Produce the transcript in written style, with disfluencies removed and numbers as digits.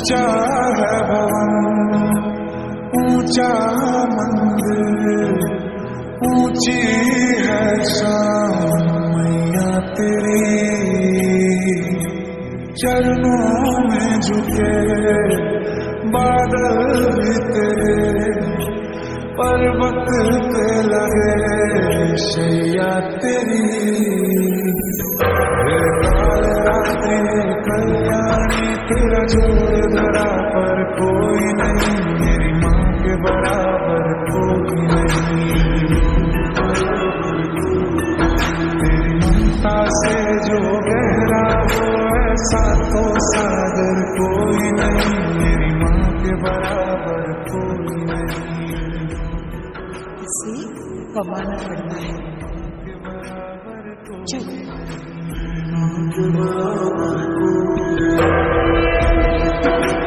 ऊंचा है भवन, ऊंचा मंदिर, ऊंची है शान मैया तेरी। चरणों में झुके बादल भी तेरे, पर्वत पे लगे शैया तेरी। काल रात्रि कल्याणी तेरा जोर धरा पर कोई नहीं, मेरी माँ के बराबर कोई नहीं। तेरी ममता से जो गहरा हो ऐसा तो सागर कोई नहीं, मेरी माँ के बराबर कोई नहीं। इसे कमाना पड़ता है। चल।